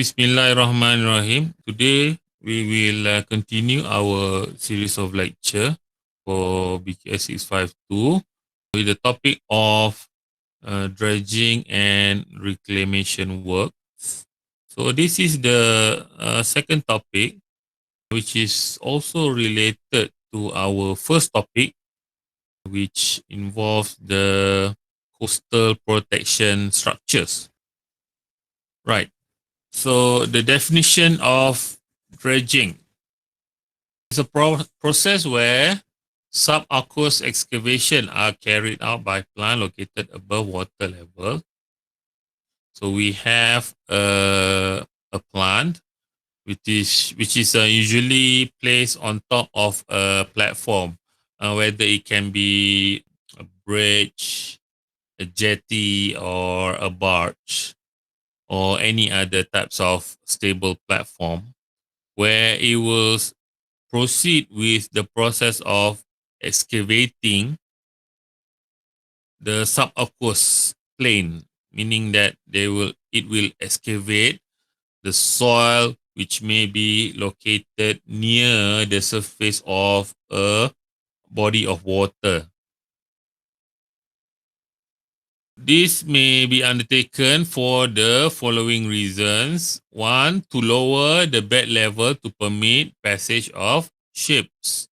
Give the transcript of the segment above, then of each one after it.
Bismillahirrahmanirrahim. Today we will continue our series of lecture for BQS652 with the topic of dredging and reclamation work. So this is the second topic, which is also related to our first topic, which involves the coastal protection structures. Right. So the definition of dredging is a process where subaqueous excavation are carried out by plant located above water level. So we have a plant which is usually placed on top of a platform, whether it can be a bridge, a jetty, or a barge, or any other types of stable platform, where it will proceed with the process of excavating the subaqueous plane, meaning that it will excavate the soil which may be located near the surface of a body of water. This may be undertaken for the following reasons. One, to lower the bed level to permit passage of ships.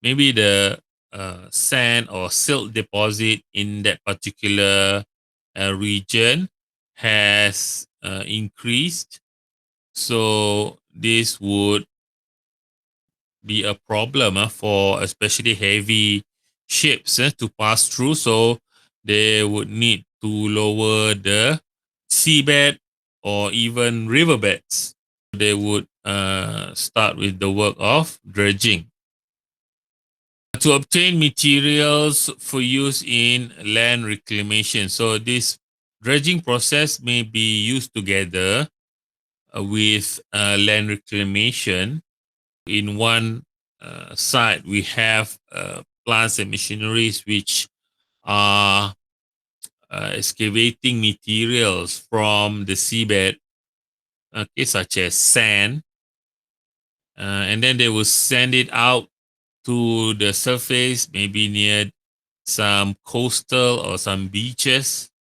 Maybe the sand or silt deposit in that particular region has increased. So this would be a problem for especially heavy ships to pass through. So they would need to lower the seabed or even riverbeds. They would start with the work of dredging. To obtain materials for use in land reclamation. So this dredging process may be used together with land reclamation. In one side, we have plants and machineries which are excavating materials from the seabed, okay, such as sand, and then they will send it out to the surface, maybe near some coastal or some beaches,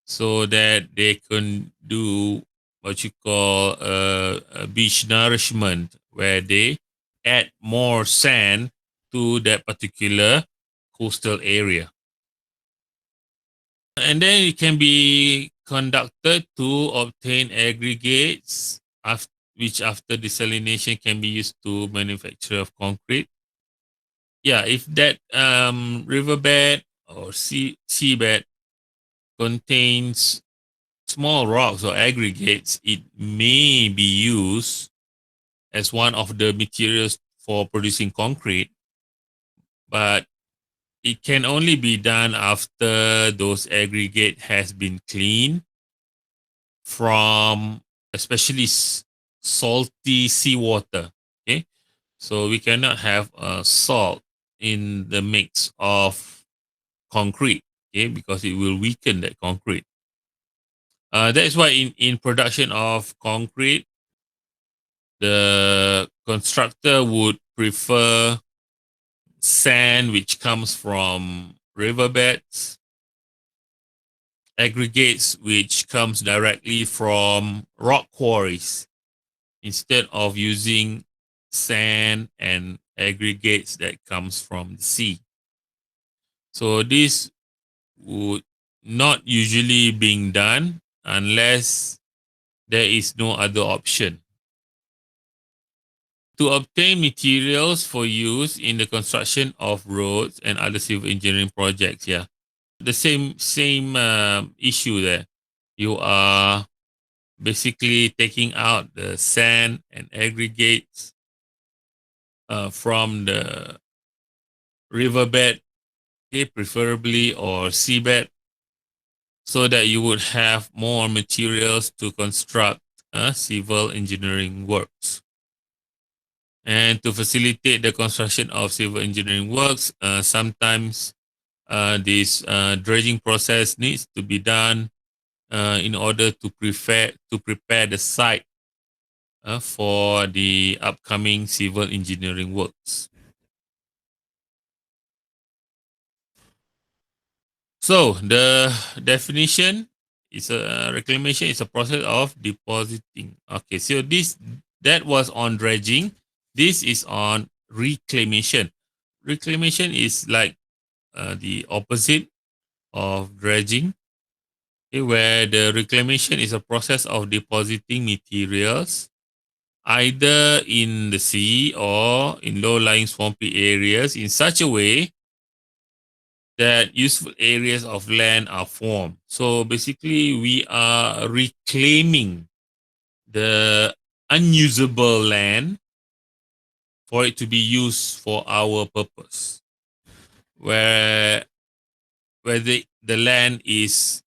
so that they can do what you call a beach nourishment, where they add more sand to that particular coastal area. And then it can be conducted to obtain aggregates, which after desalination can be used to manufacture of concrete. Yeah, if that riverbed or seabed contains small rocks or aggregates, it may be used as one of the materials for producing concrete, but it can only be done after those aggregate has been cleaned from especially salty seawater. Okay, so we cannot have salt in the mix of concrete, okay, because it will weaken that concrete. That is why in production of concrete, the constructor would prefer sand which comes from riverbeds, aggregates which comes directly from rock quarries, instead of using sand and aggregates that comes from the sea. So this would not usually being done unless there is no other option. To obtain materials for use in the construction of roads and other civil engineering projects, yeah, the same issue there. You are basically taking out the sand and aggregates from the riverbed, okay, preferably, or seabed, so that you would have more materials to construct civil engineering works. And to facilitate the construction of civil engineering works, sometimes this dredging process needs to be done in order to prepare the site for the upcoming civil engineering works. So the definition is a reclamation is a process of depositing. Okay, so that was on dredging. This is on reclamation. Reclamation is like the opposite of dredging, okay, where the reclamation is a process of depositing materials either in the sea or in low-lying swampy areas in such a way that useful areas of land are formed. So basically, we are reclaiming the unusable land for it to be used for our purpose. Where the land is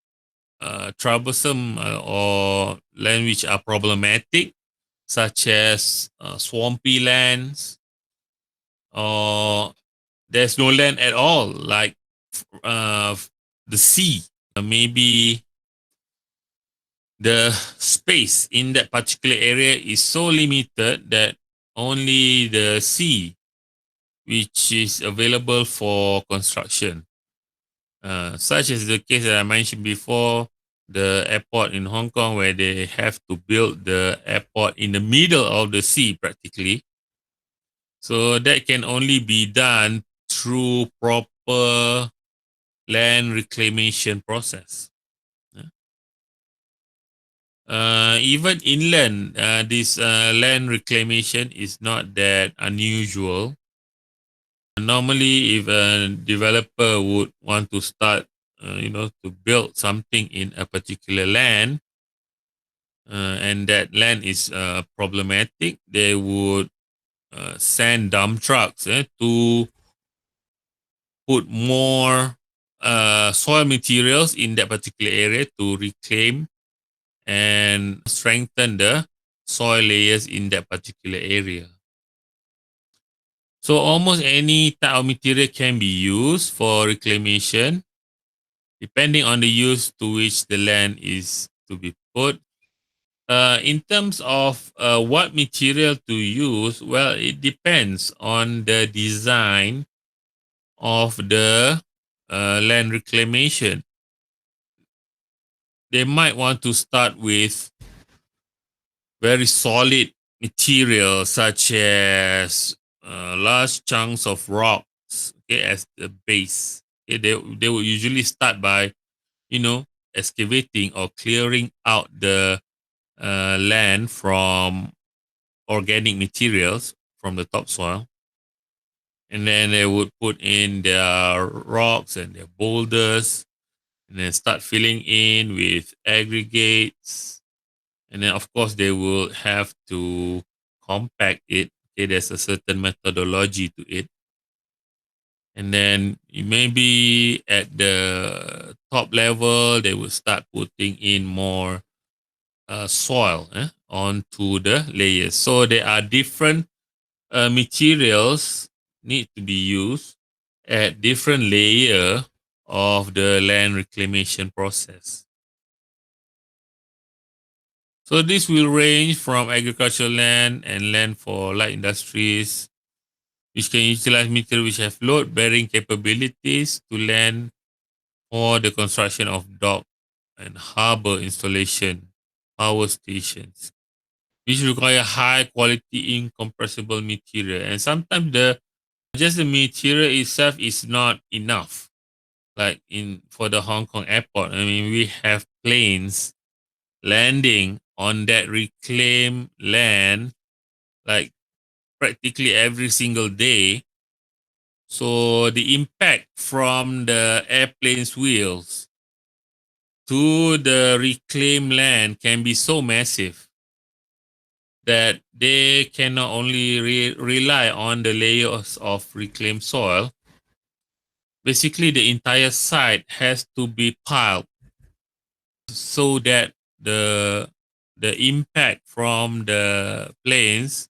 troublesome or land which are problematic, such as swampy lands, or there's no land at all, like uh, the sea. Maybe the space in that particular area is so limited that only the sea, which is available for construction, such as the case that I mentioned before, the airport in Hong Kong, where they have to build the airport in the middle of the sea practically. So that can only be done through proper land reclamation process. Even inland, this land reclamation is not that unusual. Normally, if a developer would want to start, to build something in a particular land, and that land is problematic, they would send dump trucks to put more soil materials in that particular area to reclaim and strengthen the soil layers in that particular area. So almost any type of material can be used for reclamation, depending on the use to which the land is to be put. In terms of what material to use, well, it depends on the design of the land reclamation. They might want to start with very solid material, such as large chunks of rocks, okay, as the base. Okay, they will usually start by, excavating or clearing out the land from organic materials from the topsoil. And then they would put in their rocks and their boulders, and then start filling in with aggregates. And then, of course, they will have to compact it. Okay, there's a certain methodology to it. And then maybe at the top level, they will start putting in more soil onto the layers. So there are different materials need to be used at different layer of the land reclamation process. So this will range from agricultural land and land for light industries, which can utilize material which have load-bearing capabilities, to land for the construction of dock and harbor installation, power stations, which require high quality incompressible material. And sometimes the material itself is not enough. Like for the Hong Kong airport, I mean, we have planes landing on that reclaimed land like practically every single day. So the impact from the airplane's wheels to the reclaimed land can be so massive that they cannot only rely on the layers of reclaimed soil. Basically, the entire site has to be piled so that the impact from the planes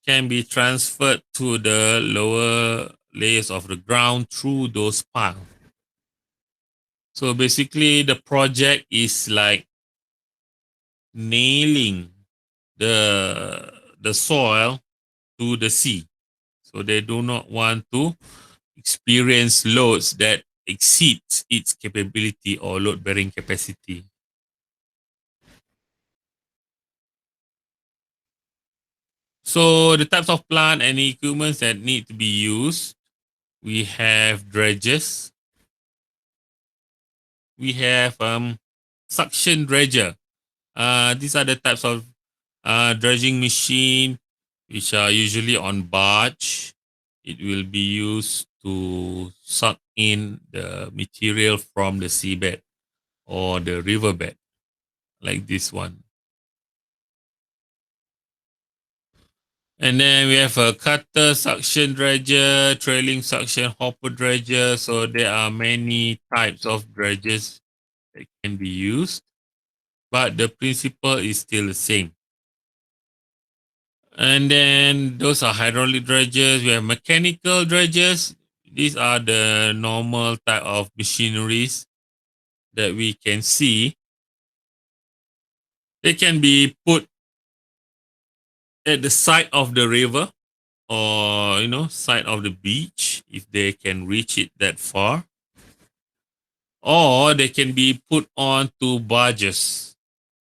can be transferred to the lower layers of the ground through those piles. So basically, the project is like nailing the soil to the sea. So they do not want to experience loads that exceeds its capability or load bearing capacity. So the types of plant and equipment that need to be used, we have dredges, we have suction dredger. These are the types of dredging machine which are usually on barge. It will be used to suck in the material from the seabed or the riverbed, like this one. And then we have a cutter suction dredger, trailing suction hopper dredger. So there are many types of dredgers that can be used, but the principle is still the same. And then those are hydraulic dredgers. We have mechanical dredgers. These are the normal type of machineries that we can see. They can be put at the side of the river or side of the beach if they can reach it that far, or they can be put onto barges.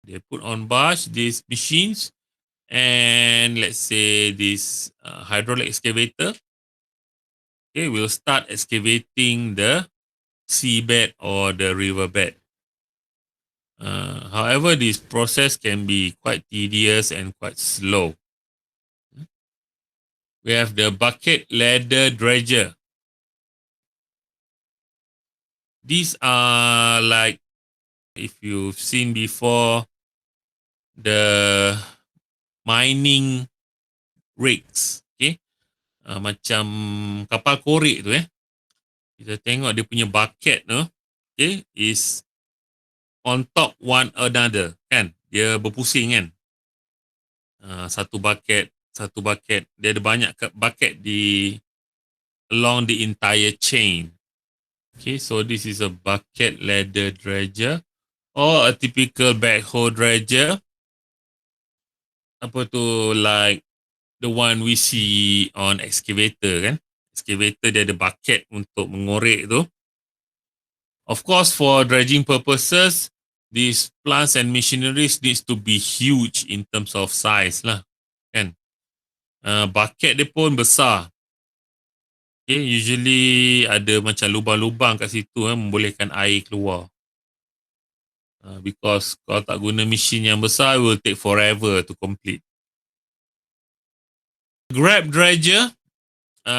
They put on barge these machines, and let's say this hydraulic excavator, okay, will start excavating the seabed or the riverbed. However, this process can be quite tedious and quite slow. We have the bucket ladder dredger. These are like, if you've seen before, the mining rigs, okay? Macam kapal korek tu kita tengok dia punya bucket tu, okay, is on top one another, kan? Dia berpusing kan? Satu bucket, dia ada banyak bucket di along the entire chain. Okay, so this is a bucket ladder dredger or a typical backhoe dredger. Apa tu, like the one we see on excavator kan? Excavator dia ada bucket untuk mengorek tu. Of course, for dredging purposes, these plants and machineries needs to be huge in terms of size lah, kan? Bucket dia pun besar. Okay, usually ada macam lubang-lubang kat situ membolehkan air keluar. Because kalau tak guna mesin yang besar, it will take forever to complete. Grab dredger,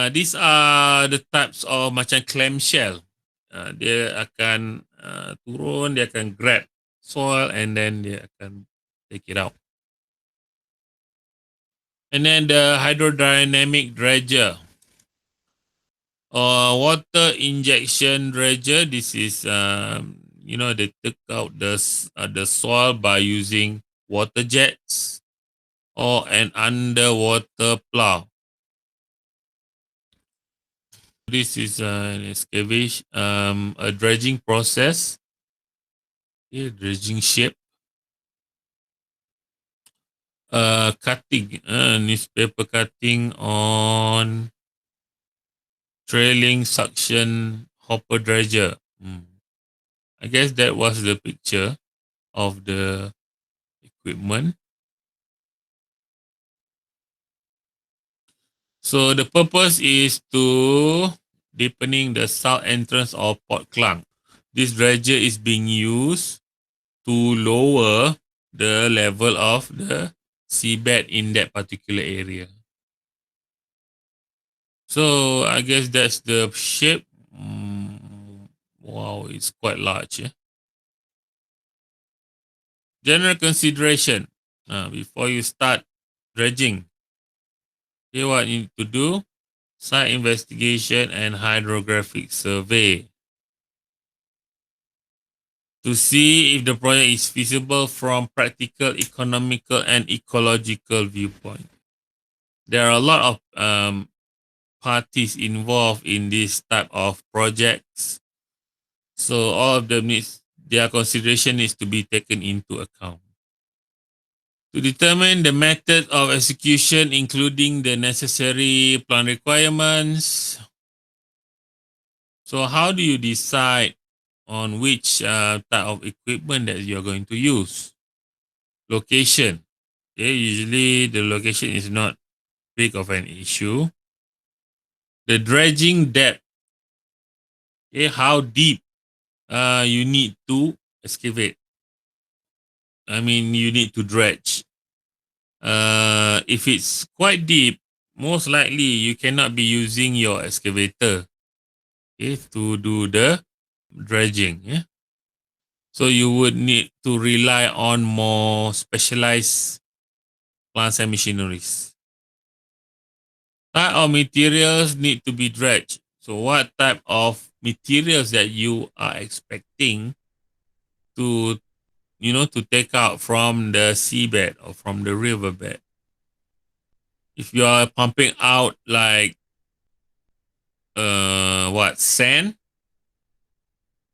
these are the types of macam clamshell. Dia akan turun, dia akan grab soil and then dia akan take it out. And then the hydrodynamic dredger or water injection dredger. This is they took out the soil by using water jets or an underwater plow. This is an excavation, a dredging process. Okay, dredging shape. Cutting, newspaper cutting on trailing suction hopper dredger. I guess that was the picture of the equipment. So the purpose is to deepening the south entrance of Port Klang. This dredger is being used to lower the level of the seabed in that particular area. So I guess that's the shape. Wow, it's quite large. General consideration before you start dredging. Okay, what you need to do? Site investigation and hydrographic survey to see if the project is feasible from practical, economical, and ecological viewpoint. There are a lot of parties involved in this type of projects. So all of them their consideration needs to be taken into account. To determine the method of execution, including the necessary plant requirements. So how do you decide on which type of equipment that you're going to use? Location. Okay, usually the location is not big of an issue. The dredging depth. Okay, how deep you need to excavate. I mean, you need to dredge. If it's quite deep, most likely you cannot be using your excavator, okay, to do the dredging. Yeah? So you would need to rely on more specialized plants and machineries. Type of materials need to be dredged. So what type of materials that you are expecting to, to take out from the seabed or from the riverbed? If you are pumping out like sand,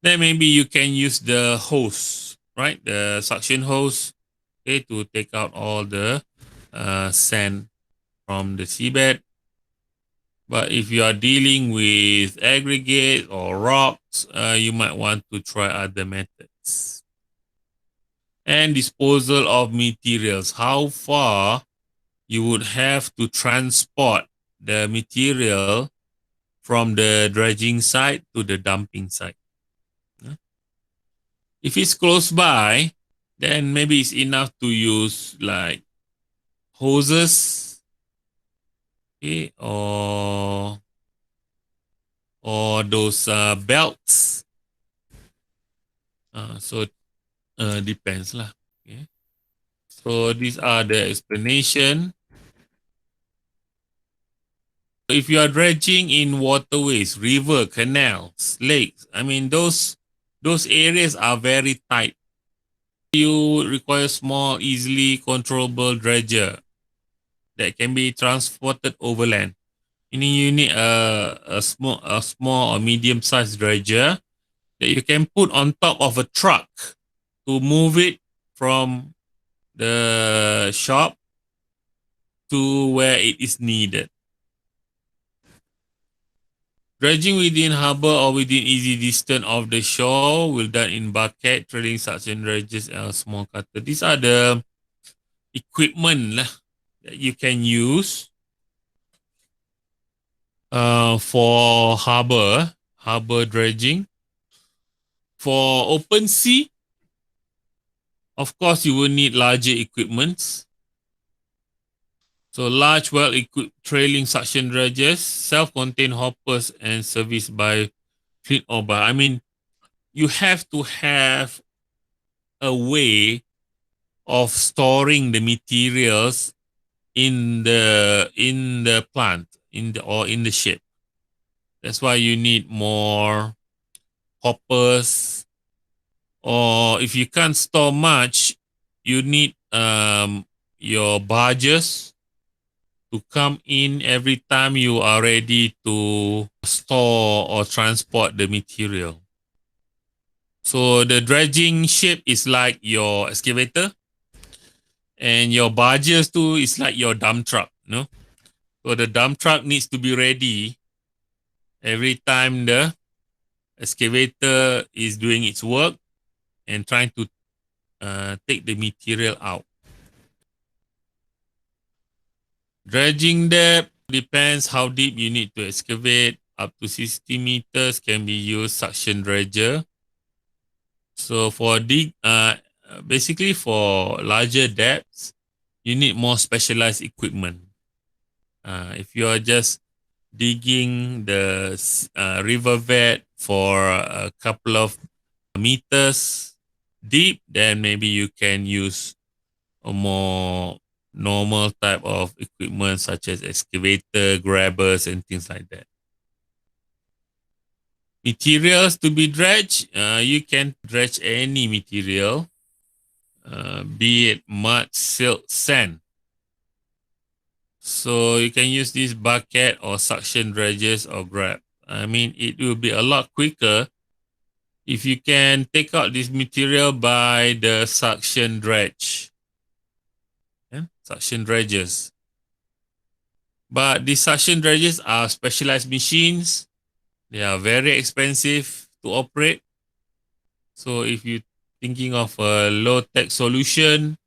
then maybe you can use the hose, right? The suction hose, okay, to take out all the sand from the seabed. But if you are dealing with aggregate or rocks, you might want to try other methods. And disposal of materials. How far you would have to transport the material from the dredging site to the dumping site. If it's close by, then maybe it's enough to use like hoses, okay, or those belts. So depends lah. Okay. So these are the explanation. If you are dredging in waterways, river, canals, lakes, I mean those areas are very tight. You require small, easily controllable dredger that can be transported overland. Meaning you need a small or medium sized dredger that you can put on top of a truck to move it from the shop to where it is needed. Dredging within harbor or within easy distance of the shore will done in bucket, trailing suction dredges and small cutter. These are the equipment that you can use for harbor dredging. For open sea, of course, you will need larger equipments. So large, well-equipped trailing suction dredges, self-contained hoppers, and serviced by fleet or by. I mean, you have to have a way of storing the materials in the plant in the ship. That's why you need more hoppers, or if you can't store much, you need your barges to come in every time you are ready to store or transport the material. So the dredging ship is like your excavator, and your barges too is like your dump truck. So the dump truck needs to be ready every time the excavator is doing its work and trying to take the material out. Dredging depth depends how deep you need to excavate. Up to 60 meters can be used suction dredger. So basically for larger depths, you need more specialized equipment. If you are just digging the riverbed for a couple of meters deep, then maybe you can use a more normal type of equipment such as excavator, grabbers, and things like that. Materials to be dredged, you can dredge any material, be it mud, silt, sand. So you can use this bucket or suction dredges or grab. I mean, it will be a lot quicker if you can take out this material by the suction dredge. Suction dredges. But these suction dredges are specialized machines. They are very expensive to operate. So if you're thinking of a low-tech solution,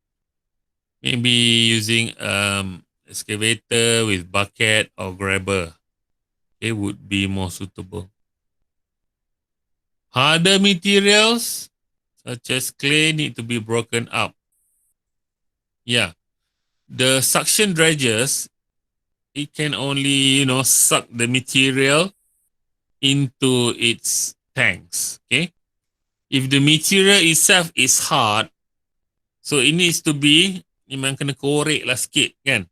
maybe using excavator with bucket or grabber, it would be more suitable. Harder materials such as clay need to be broken up. Yeah, the suction dredges, it can only, suck the material into its tanks. Okay, if the material itself is hard, so it needs to be memang kena korek lah sikit kan.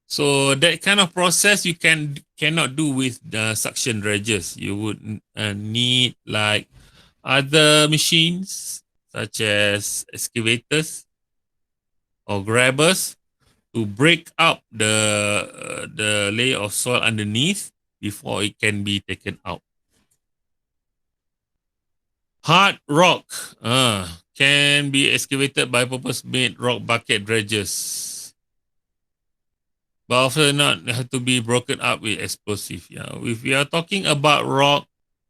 So that kind of process you cannot do with the suction dredges. You would need like other machines such as excavators or grabbers to break up the layer of soil underneath before it can be taken out. Hard rock can be excavated by purpose-made rock bucket dredges, but often not have to be broken up with explosive. Yeah, if we are talking about rock,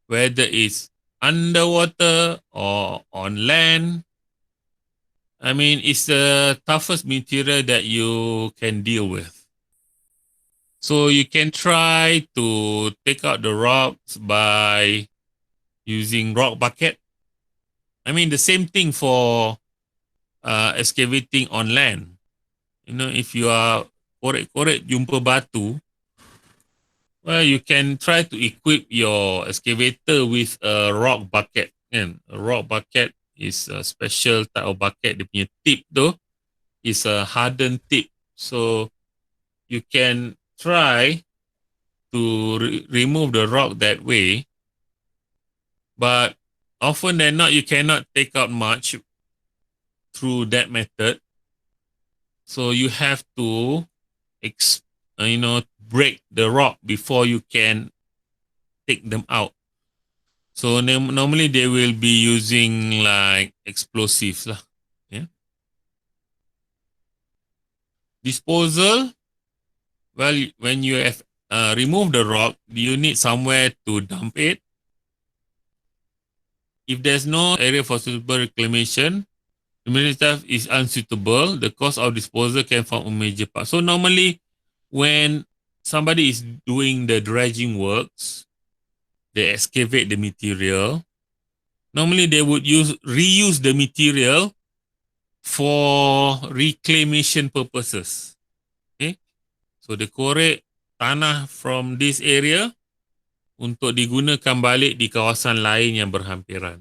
whether it's underwater or on land, I mean, it's the toughest material that you can deal with. So you can try to take out the rocks by using rock bucket. I mean, the same thing for excavating on land. If you are korek-korek jumpa batu, well, you can try to equip your excavator with a rock bucket. A rock bucket is a special type of bucket. Dia punya tip tu is a hardened tip. So you can try to remove the rock that way. But often than not, you cannot take out much through that method. So you have to, break the rock before you can take them out. So normally they will be using like explosives lah. Yeah. Disposal. Well, when you have removed the rock, you need somewhere to dump it. If there's no area for suitable reclamation, the mineral stuff is unsuitable, the cost of disposal can form a major part. So normally when somebody is doing the dredging works, they excavate the material. Normally they would reuse the material for reclamation purposes. Okay, so they korek tanah from this area untuk digunakan balik di kawasan lain yang berhampiran.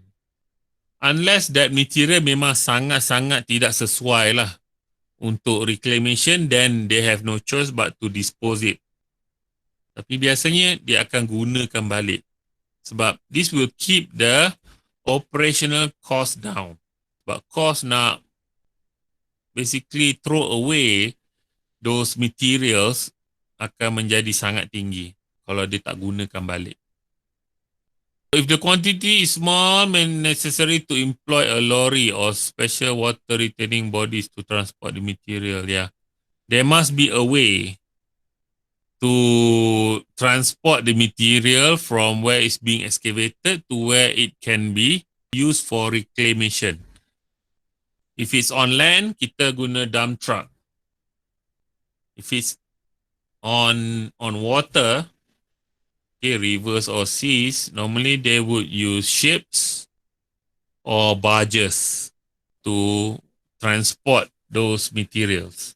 Unless that material memang sangat-sangat tidak sesuai lah untuk reclamation, then they have no choice but to dispose it. Tapi biasanya dia akan gunakan balik. Sebab this will keep the operational cost down. But cost nak basically throw away those materials akan menjadi sangat tinggi kalau dia tak gunakan balik. If the quantity is small, may necessary to employ a lorry or special water retaining bodies to transport the material. Yeah, there must be a way to transport the material from where it's being excavated to where it can be used for reclamation. If it's on land, kita guna dump truck. If it's on water, okay, rivers or seas, normally they would use ships or barges to transport those materials.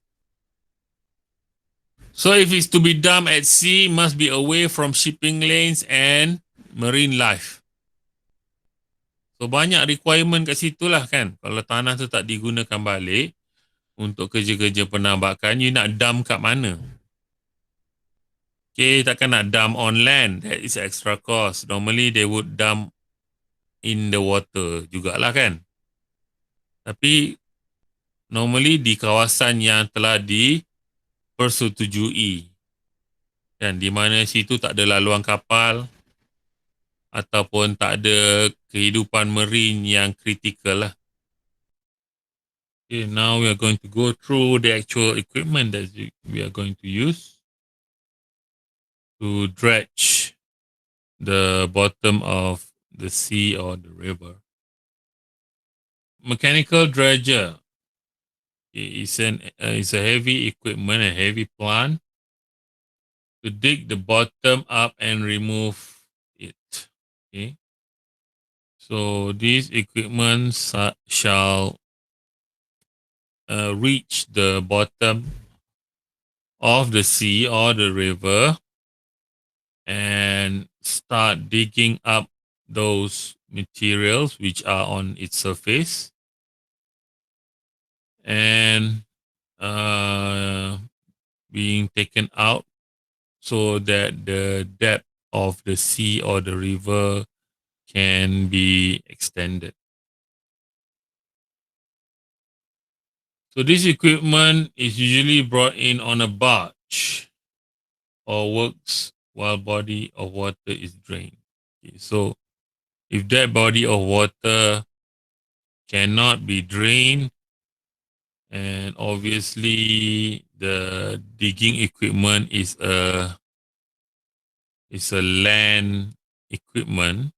So if it's to be dumped at sea, it must be away from shipping lanes and marine life. So banyak requirement kat situ lah kan. Kalau tanah tu tak digunakan balik untuk kerja-kerja penambakan, you nak dump kat mana? Okay, takkan nak dump on land. That is extra cost. Normally they would dump in the water jugalah kan. Tapi normally di kawasan yang telah dipersetujui. Dan di mana situ tak ada laluan kapal ataupun tak ada kehidupan marine yang kritikal lah. Okay, now we are going to go through the actual equipment that we are going to use to dredge the bottom of the sea or the river. Mechanical dredger is a heavy equipment, a heavy plant to dig the bottom up and remove it. Okay. So these equipment shall reach the bottom of the sea or the river and start digging up those materials which are on its surface and being taken out so that the depth of the sea or the river can be extended. So this equipment is usually brought in on a barge or works while body of water is drained. Okay, so if that body of water cannot be drained, and obviously the digging equipment is a land equipment,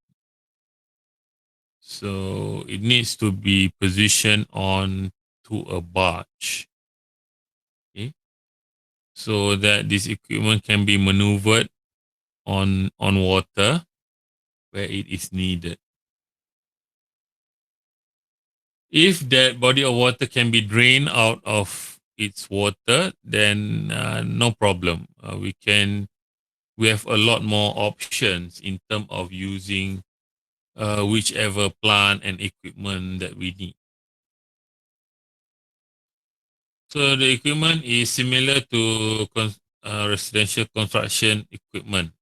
so it needs to be positioned on to a barge, okay, so that this equipment can be maneuvered on water where it is needed. If that body of water can be drained out of its water, then no problem. We have a lot more options in terms of using whichever plant and equipment that we need. So the equipment is similar to residential construction equipment.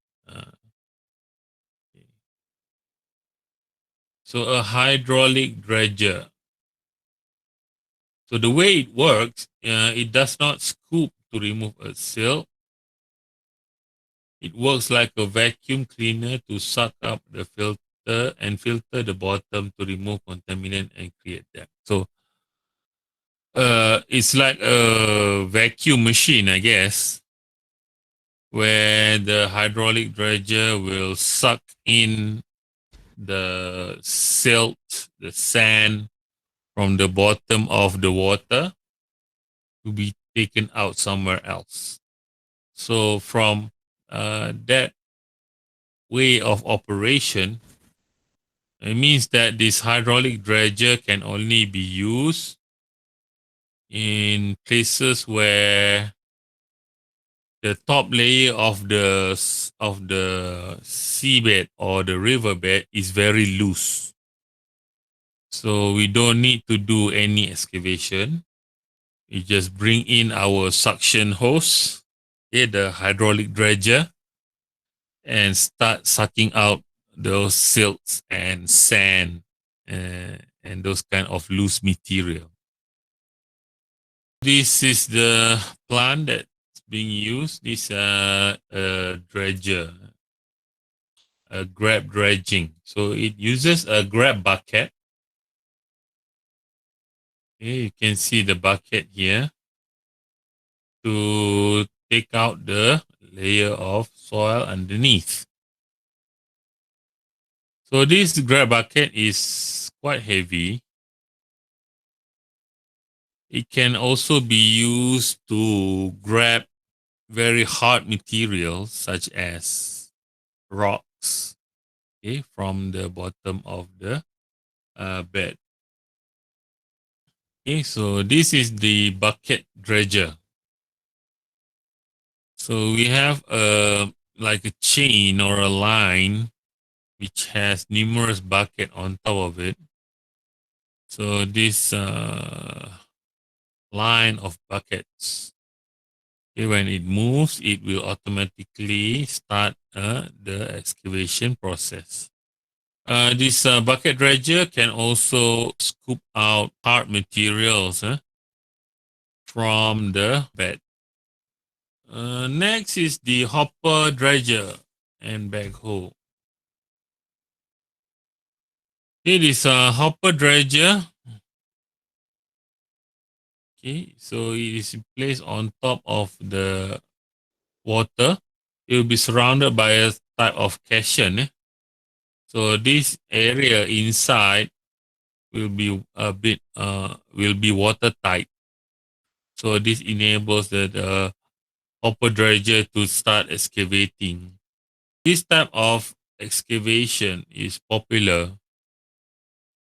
So a hydraulic dredger. So the way it works, it does not scoop to remove a silt. It works like a vacuum cleaner to suck up the filter and filter the bottom to remove contaminant and create depth. So it's like a vacuum machine, I guess, where the hydraulic dredger will suck in the silt, the sand from the bottom of the water to be taken out somewhere else. So from that way of operation, it means that this hydraulic dredger can only be used in places where the top layer of the seabed or the riverbed is very loose. So we don't need to do any excavation. We just bring in our suction hose, okay, the hydraulic dredger, and start sucking out those silts and sand and those kind of loose material. This is the plant that's being used. This dredger, a grab dredging. So it uses a grab bucket. Okay, you can see the bucket here to take out the layer of soil underneath. So this grab bucket is quite heavy. It can also be used to grab very hard materials such as rocks, okay, from the bottom of the bed. Okay, so this is the bucket dredger. So we have like a chain or a line which has numerous bucket on top of it. So this line of buckets, okay, when it moves, it will automatically start the excavation process. This bucket dredger can also scoop out hard materials from the bed. Next is the hopper dredger and backhoe. It is a hopper dredger. Okay, so it is placed on top of the water. It will be surrounded by a type of cushion. So this area inside will be a bit will be watertight. So this enables the hopper dredger to start excavating. This type of excavation is popular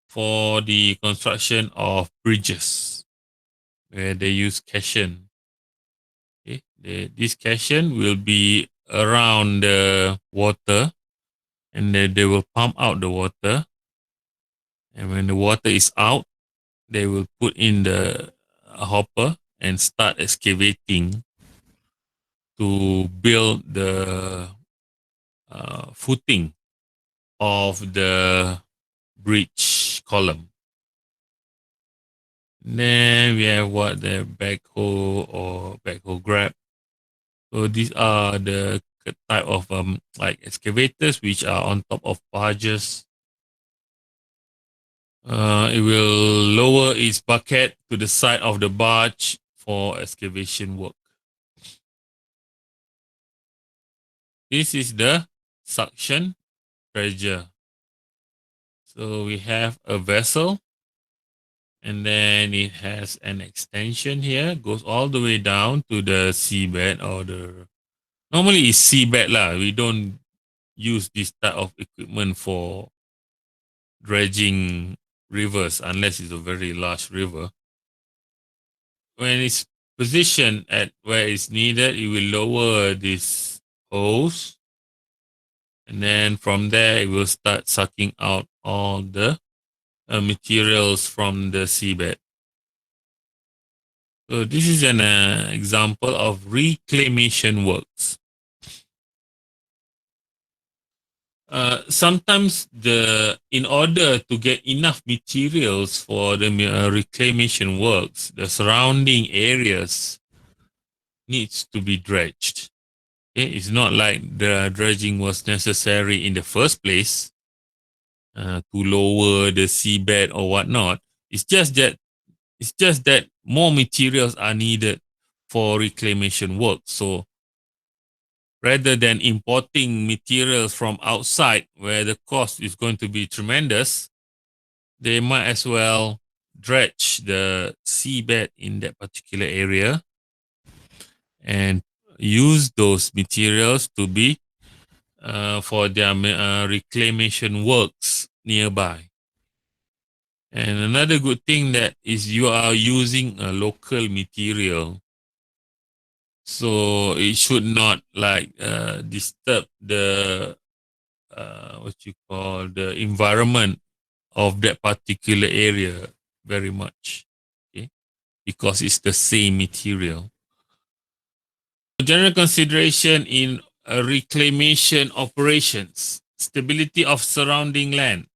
for the construction of bridges where they use cushion. Okay? This cushion will be around the water, and then they will pump out the water. And when the water is out, they will put in the hopper and start excavating to build the footing of the bridge column. Then we have what the backhoe or backhoe grab. So these are the type of like excavators which are on top of barges. It will lower its bucket to the side of the barge for excavation work. This is the suction dredger. So we have a vessel, and then it has an extension here, goes all the way down to the seabed or the normally it's seabed lah. We don't use this type of equipment for dredging rivers unless it's a very large river. When it's positioned at where it's needed, it will lower this hose, and then from there it will start sucking out all the materials from the seabed. So this is an example of reclamation works. Sometimes in order to get enough materials for the reclamation works, the surrounding areas needs to be dredged. Okay? It's not like the dredging was necessary in the first place to lower the seabed or whatnot. It's just that more materials are needed for reclamation work. So rather than importing materials from outside where the cost is going to be tremendous, they might as well dredge the seabed in that particular area and use those materials to be for their reclamation works nearby. And another good thing that is you are using a local material, so it should not like disturb the what you call the environment of that particular area very much. Okay, because it's the same material. General consideration in reclamation operations: stability of surrounding land,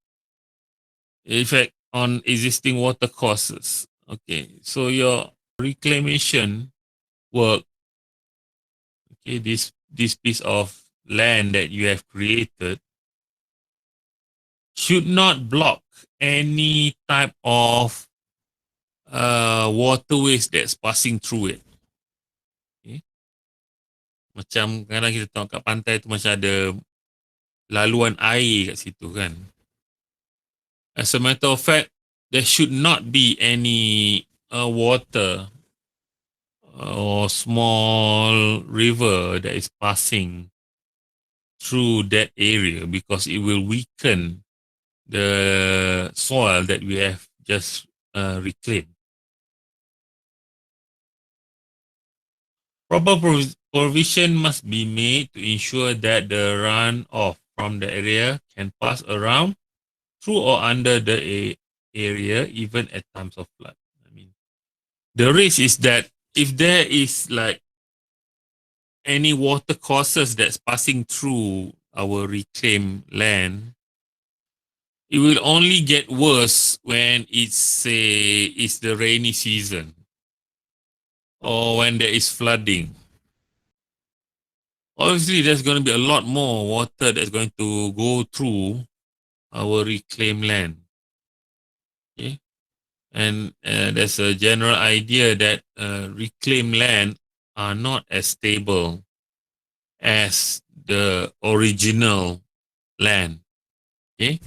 effect on existing water courses. Okay, so your reclamation work, okay, this piece of land that you have created should not block any type of waterways that's passing through it. Okay. Macam kadang kita tengok kat pantai tu macam ada laluan air kat situ kan. As a matter of fact, there should not be any water or small river that is passing through that area because it will weaken the soil that we have just reclaimed. Proper provision must be made to ensure that the runoff from the area can pass around, through or under the area, even at times of flood. I mean, the risk is that if there is like any water courses that's passing through our reclaimed land, it will only get worse when it's the rainy season or when there is flooding. Obviously, there's going to be a lot more water that's going to go through our reclaimed land. Okay. And there's a general idea that reclaimed land are not as stable as the original land. Okay.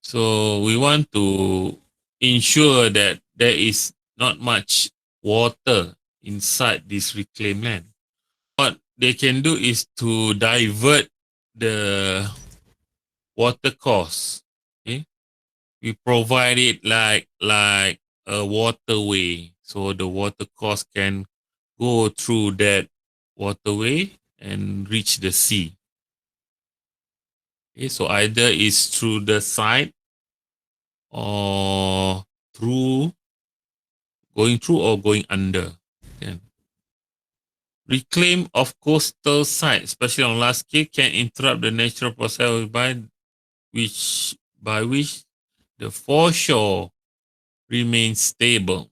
So we want to ensure that there is not much water inside this reclaimed land. What they can do is to divert the water course. Okay, we provide it like a waterway, so the water course can go through that waterway and reach the sea. Okay, so either it's through the side or through going through or going under. Okay. Reclaim of coastal sites, especially on large scale, can interrupt the natural process by which the foreshore remains stable.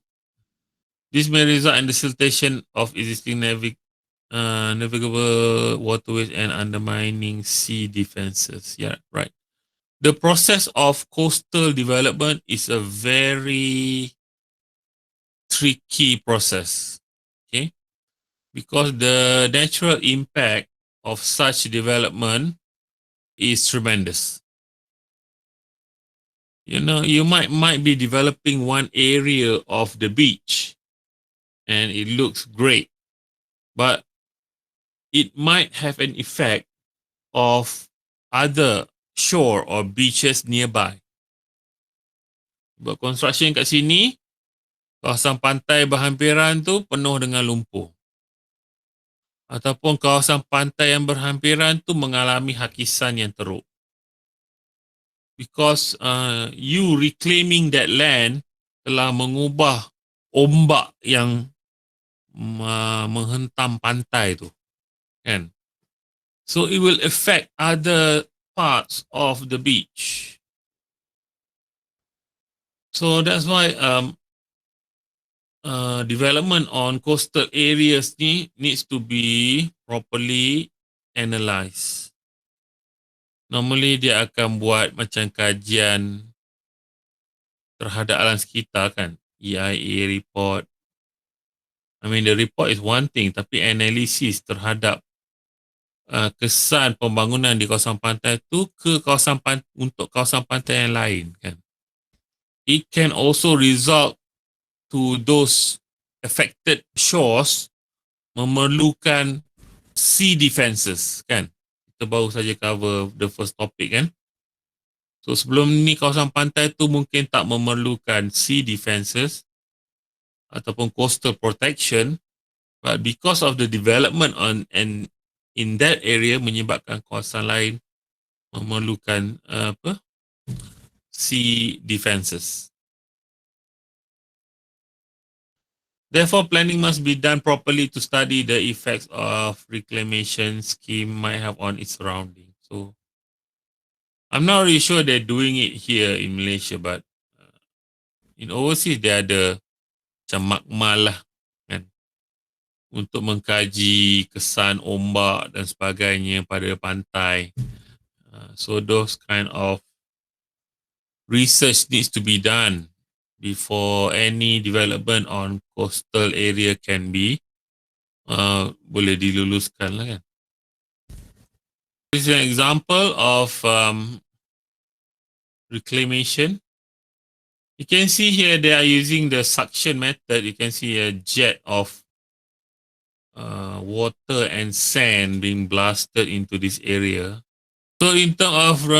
This may result in the siltation of existing navigable waterways and undermining sea defenses. Yeah, right. The process of coastal development is a very tricky process. Okay, because the natural impact of such development is tremendous. You know, you might be developing one area of the beach and it looks great, but it might have an effect of other shore or beaches nearby. Buat construction kat sini, kawasan pantai berhampiran tu penuh dengan lumpur. Ataupun kawasan pantai yang berhampiran tu mengalami hakisan yang teruk. Because you reclaiming that land telah mengubah ombak yang menghentam pantai tu, kan? So it will affect other parts of the beach. So that's why development on coastal areas needs to be properly analysed. Normally dia akan buat macam kajian terhadap alam sekitar, kan? EIA report. I mean, the report is one thing, tapi analisis terhadap kesan pembangunan di kawasan pantai tu ke untuk kawasan pantai yang lain, kan? It can also result to those affected shores memerlukan sea defenses, kan? Kita baru saja cover the first topic, kan? So sebelum ni kawasan pantai tu mungkin tak memerlukan sea defenses ataupun coastal protection, but because of the development in that area menyebabkan kawasan lain memerlukan sea defenses. Therefore, planning must be done properly to study the effects of reclamation scheme might have on its surroundings. So, I'm not really sure they're doing it here in Malaysia, but in overseas, they ada macam makmal lah, kan, untuk mengkaji kesan ombak dan sebagainya pada pantai. So, those kind of research needs to be done before any development on coastal area can be boleh diluluskan lah, kan. This is an example of reclamation. You can see here they are using the suction method. You can see a jet of water and sand being blasted into this area. So in terms of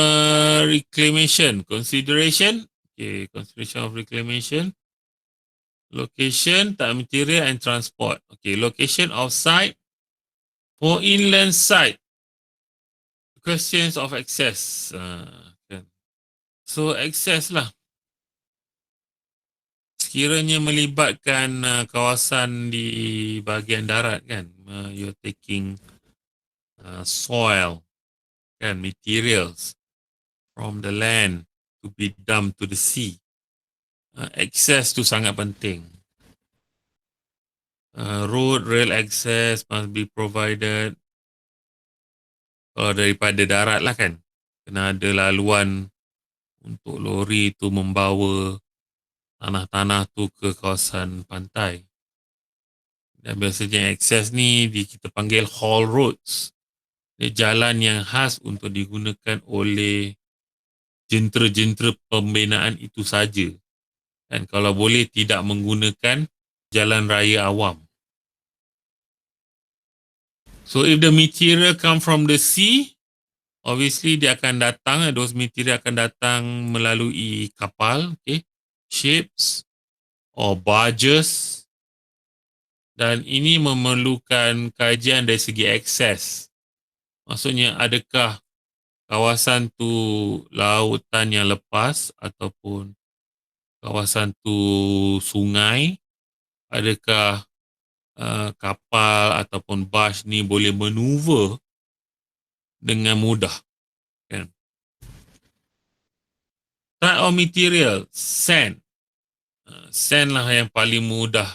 reclamation, consideration of reclamation, location, type material and transport. Okay, location of site. For inland site, questions of access. So access lah. Sekiranya melibatkan kawasan di bahagian darat, kan, you're taking soil, kan, materials from the land to be dumped to the sea. Access tu sangat penting. Road, rail access must be provided. Daripada darat lah, kan, kena ada laluan untuk lori tu membawa tanah-tanah tu ke kawasan pantai. Dan biasanya akses ni kita panggil haul roads. Dia jalan yang khas untuk digunakan oleh jentera-jentera pembinaan itu saja. Dan kalau boleh tidak menggunakan jalan raya awam. So if the material come from the sea, obviously dia akan datang, those material akan datang melalui kapal, okay, ships or barges. Dan ini memerlukan kajian dari segi akses. Maksudnya adakah kawasan tu lautan yang lepas ataupun kawasan tu sungai, adakah kapal ataupun barge ni boleh manuver dengan mudah, kan? Type of material, sand. Sand lah yang paling mudah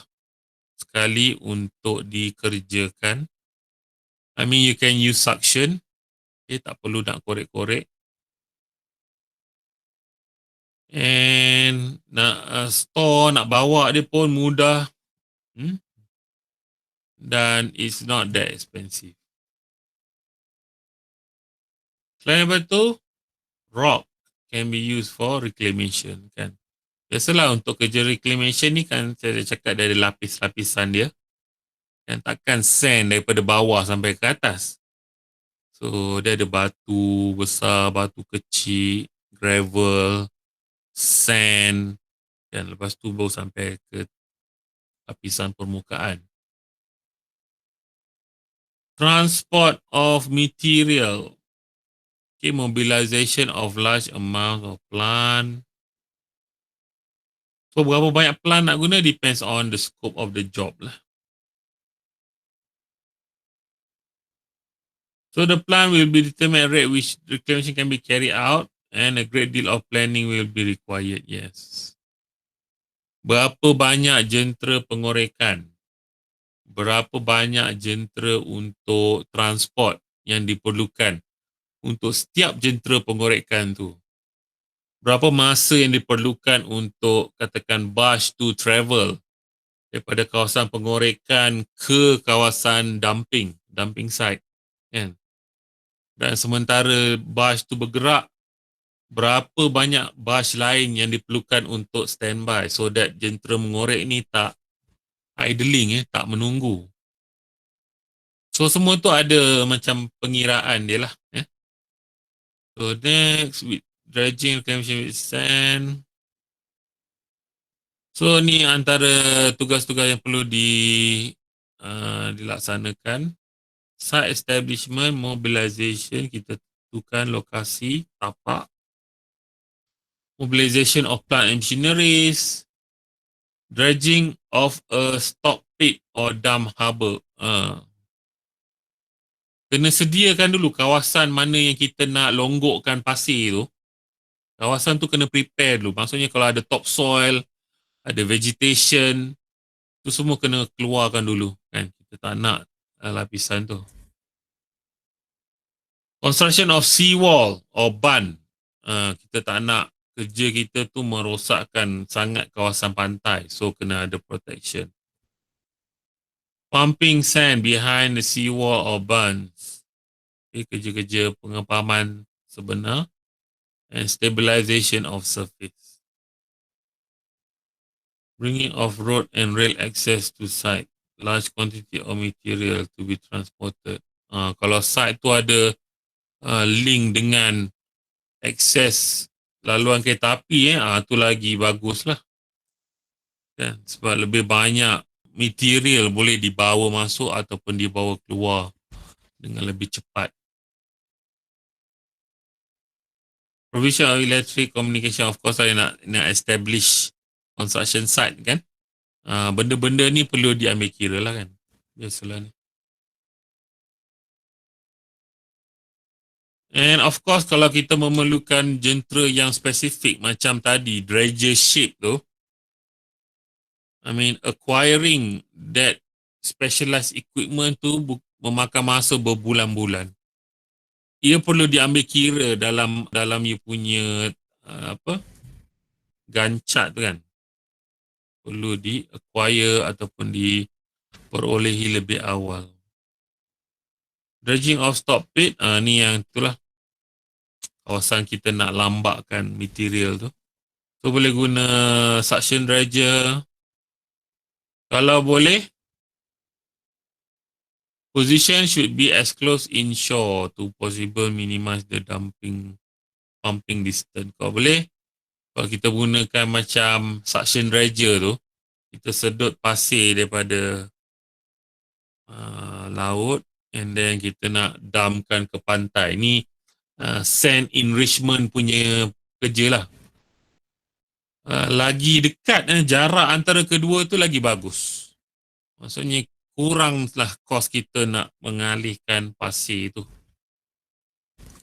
sekali untuk dikerjakan. I mean, you can use suction. Okay, tak perlu nak korek-korek. And nak store, nak bawa dia pun mudah. Dan it's not that expensive. Selain daripada tu, rock can be used for reclamation, kan? Biasalah untuk kerja reclamation ni kan saya cakap dari lapis-lapisan dia. Dan takkan sand daripada bawah sampai ke atas. So dia ada batu besar, batu kecil, gravel, sand, dan lepas tu baru sampai ke lapisan permukaan. Transport of material. Okay, mobilization of large amount of plant. So berapa banyak plant nak guna depends on the scope of the job lah. So the plan will be determined at rate which reclamation can be carried out and a great deal of planning will be required, yes. Berapa banyak jentera pengorekan? Berapa banyak jentera untuk transport yang diperlukan untuk setiap jentera pengorekan tu? Berapa masa yang diperlukan untuk katakan barge to travel daripada kawasan pengorekan ke kawasan dumping site, kan? Dan sementara barge tu bergerak, berapa banyak barge lain yang diperlukan untuk standby so that jentera mengorek ni tak idling, tak menunggu. So semua tu ada macam pengiraan dia lah. So next, with dredging, reclamation with sand. So ni antara tugas-tugas yang perlu dilaksanakan. Site establishment, mobilization, kita tentukan lokasi, tapak. Mobilization of plant and machineries. Dredging of a stock pit or dump harbour. Kena sediakan dulu kawasan mana yang kita nak longgokkan pasir tu. Kawasan tu kena prepare dulu. Maksudnya kalau ada topsoil, ada vegetation, tu semua kena keluarkan dulu, kan? Kita tak nak lapisan tu. Construction of seawall or bund. Kita tak nak kerja kita tu merosakkan sangat kawasan pantai. So kena ada protection. Pumping sand behind the seawall or bunds. Okay, kerja-kerja pengepaman sebenar. And stabilization of surface. Bringing of road and rail access to site. Large quantity of material to be transported. Kalau site tu ada link dengan akses laluan kereta api, tu lagi bagus lah. Kan? Sebab lebih banyak material boleh dibawa masuk ataupun dibawa keluar dengan lebih cepat. Provision of electric communication, of course lah, nak establish construction site, kan. Benda-benda ni perlu diambil kira lah, kan. Biasalah ni. And of course kalau kita memerlukan jentera yang spesifik macam tadi, dredger ship tu, I mean acquiring that specialized equipment tu memakan masa berbulan-bulan. Ia perlu diambil kira dalam you punya gancat tu kan, perlu di acquire ataupun diperolehi lebih awal. Dredging of stock pit, ni yang itulah kawasan kita nak lambakkan material tu. So boleh guna suction dredger. Kalau boleh, position should be as close inshore to possible minimize the pumping distance. Kalau boleh, kalau kita gunakan macam suction dredger tu, kita sedut pasir daripada laut and then kita nak dumpkan ke pantai. Ni sand enrichment punya kerja lah. Lagi dekat jarak antara kedua tu lagi bagus. Maksudnya kuranglah kos kita nak mengalihkan pasir tu.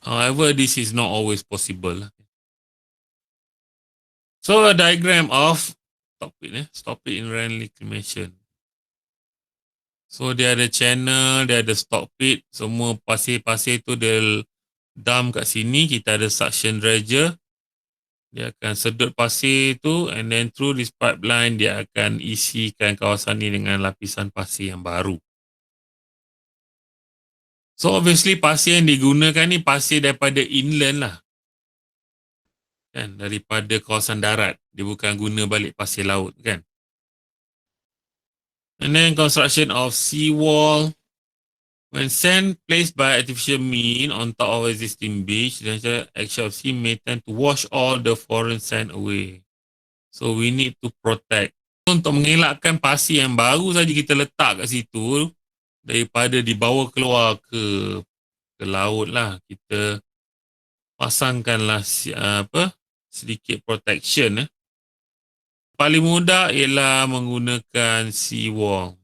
However, this is not always possible. So a diagram of stop it in reclamation. So dia ada channel, dia ada stock pit, semua pasir-pasir tu dia dump kat sini. Kita ada suction dredger, dia akan sedut pasir tu and then through this pipeline dia akan isikan kawasan ni dengan lapisan pasir yang baru. So obviously pasir yang digunakan ni pasir daripada inland lah, kan, daripada kawasan darat. Dia bukan guna balik pasir laut kan. And then construction of seawall. When sand placed by artificial mean on top of existing beach, the action of sea may tend to wash all the foreign sand away. So we need to protect. Untuk mengelakkan pasir yang baru saja kita letak kat situ, daripada dibawa keluar ke laut lah, kita pasangkanlah sedikit protection. Paling mudah ialah menggunakan seawall.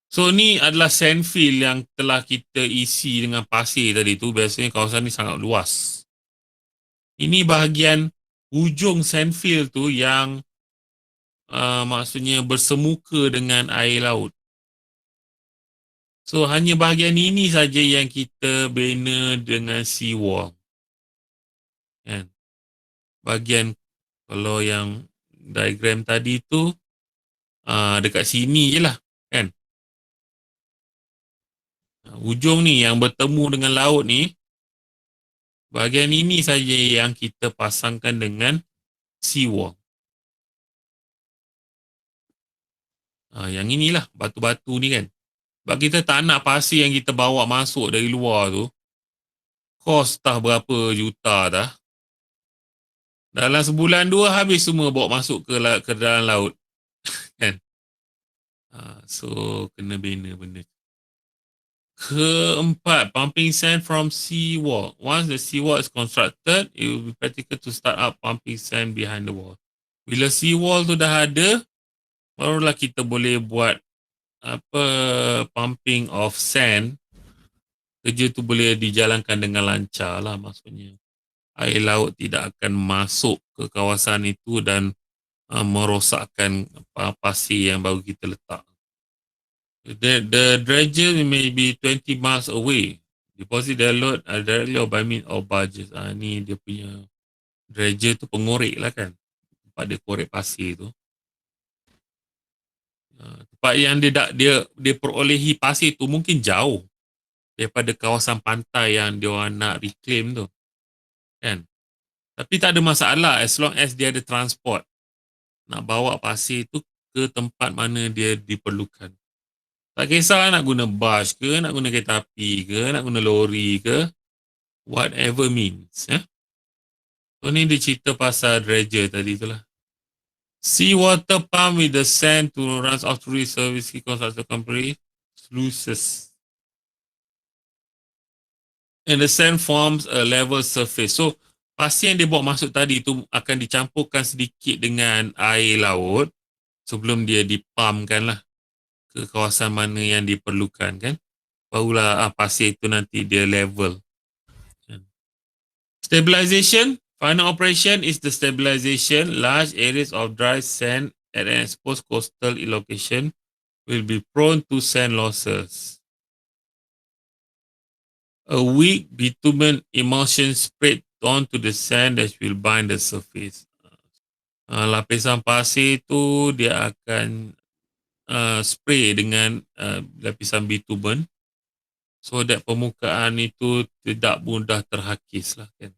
So ni adalah sandfield yang telah kita isi dengan pasir tadi tu. Biasanya kawasan ni sangat luas. Ini bahagian hujung sandfield tu yang maksudnya bersemuka dengan air laut. So hanya bahagian ini saja yang kita bina dengan seawall. Kan? Bahagian kalau yang diagram tadi tu dekat sini je lah. Kan? Hujung ni yang bertemu dengan laut ni, bahagian ini saja yang kita pasangkan dengan seawall. Yang inilah batu-batu ni kan. Sebab kita tak nak pasir yang kita bawa masuk dari luar tu kos tah berapa juta dah. Dalam sebulan dua habis semua bawa masuk ke dalam laut. Kan? So kena bina benda. Keempat, pumping sand from seawall. Once the seawall is constructed, it will be practical to start up pumping sand behind the wall. Bila seawall tu dah ada, barulah kita boleh buat pumping of sand. Kerja tu boleh dijalankan dengan lancar lah, maksudnya air laut tidak akan masuk ke kawasan itu dan merosakkan pasir yang baru kita letak. The dredger may be 20 miles away. Deposit their load directly or by means of barges. Ni dia punya dredger tu pengorek lah kan. Tempat dia korek pasir tu. Tempat yang dia perolehi pasir tu mungkin jauh daripada kawasan pantai yang dia orang nak reclaim tu. Kan? Tapi tak ada masalah as long as dia ada transport. Nak bawa pasir tu ke tempat mana dia diperlukan. Tak kisah nak guna bus ke, nak guna kereta api ke, nak guna lori ke, whatever means. So ni dia cerita pasal dredger tadi tu lah. Sea water pump with the sand to runs off through service key construction company sluices. And the sand forms a level surface. So pasir yang dia bawa masuk tadi tu akan dicampurkan sedikit dengan air laut sebelum dia dipumpkan lah ke kawasan mana yang diperlukan kan. Barulah pasir itu nanti dia level. Stabilization. Final operation is the stabilization. Large areas of dry sand at an exposed coastal location will be prone to sand losses. A weak bitumen emulsion sprayed onto the sand that will bind the surface. Lapisan pasir tu dia akan spray dengan lapisan bitumen, so that permukaan itu tidak mudah terhakis lah kan.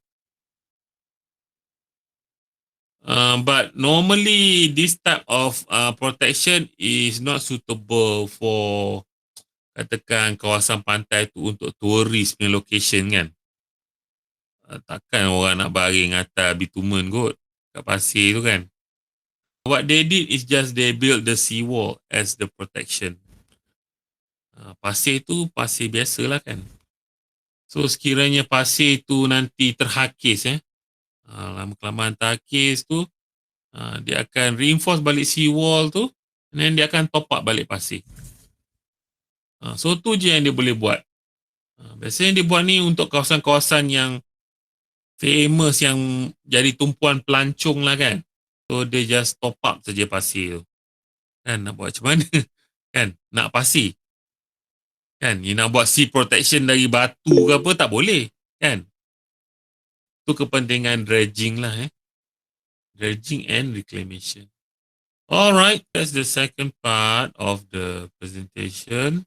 But normally this type of protection is not suitable for katakan kawasan pantai tu untuk tourist punya location kan. Takkan orang nak baring atas bitumen kot kat pasir tu kan. What they did is just they build the seawall as the protection. Pasir tu pasir biasa lah kan. So sekiranya pasir tu nanti terhakis lama-kelamaan terhakis tu, dia akan reinforce balik seawall tu, and then dia akan top up balik pasir. So tu je yang dia boleh buat. Biasanya dia buat ni untuk kawasan-kawasan yang famous, yang jadi tumpuan pelancong lah kan. So dia just top up saja pasir tu. Kan nak buat macam mana? Kan nak pasir. Kan you nak buat sea protection dari batu ke apa, tak boleh. Kan? Tu kepentingan dredging lah Dredging and reclamation. Alright, that's the second part of the presentation.